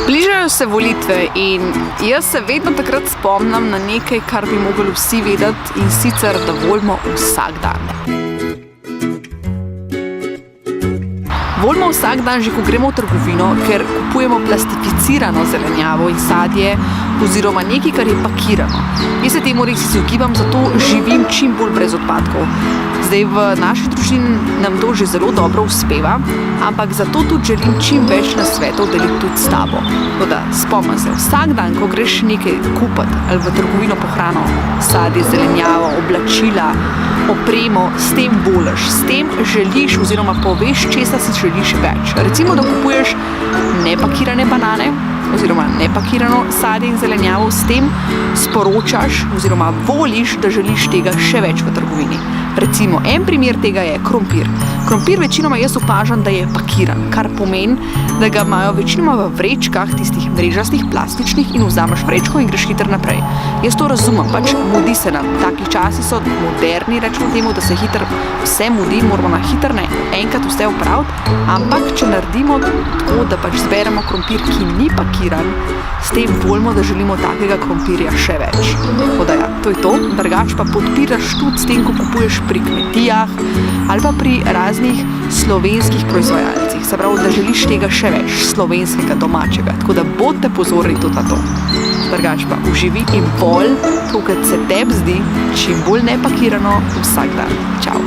Bližajo se volitve in jaz se vedno takrat spomnim na nekaj, kar bi mogli vsi vedeti, in sicer, da volimo vsak dan. Volimo vsak dan že, ko gremo v trgovino, ker kupujemo plastificirano zelenjavo in sadje oziroma nekaj, kar je pakirano. Jaz se temu res izogibam, zato živim čim bolj brez odpadkov. Zdaj v naši družini nam to že zelo dobro uspeva, ampak zato tudi želim čim več nasvetov deliti tudi s tabo. Toda spomni se, vsak dan, ko greš nekaj kupiti ali v trgovino po hrano, sadje, zelenjavo, oblačila, opremo, s tem voliš, s tem želiš oziroma poveš, česa si želiš več. Recimo, da kupuješ nepakirane banane oziroma nepakirano sadje in zelenjavo, s tem sporočaš oziroma voliš, da želiš tega še več v trgovini. Recimo, en primer tega je krompir. Krompir večinoma jaz opažam, da je pakiran, kar pomeni, da ga imajo večinoma v vrečkah, tistih mrežastih, plastičnih, in vzameš vrečko in greš hitro naprej. Jaz to razumem, pač mudi se nam. Taki časi so moderni, rečemo temu, da se hitro vse mudi, moramo na hitro enkrat vse opraviti, ampak če naredimo tako, da pač zberemo krompir, ki ni pakiran, s tem volimo, da želimo takega krompirja še več. Tako ja, to je to. Drugače pa podpiraš tudi s tem, ko kupuješ pri kmetijah ali pa pri raznih slovenskih proizvajalcih. Se pravi, da želiš tega še več, slovenskega, domačega. Tako da bodite pozorni tudi na to. Drugače pa uživi in bolj, to, kar se tebi zdi, čim bolj nepakirano vsak dan. Čau.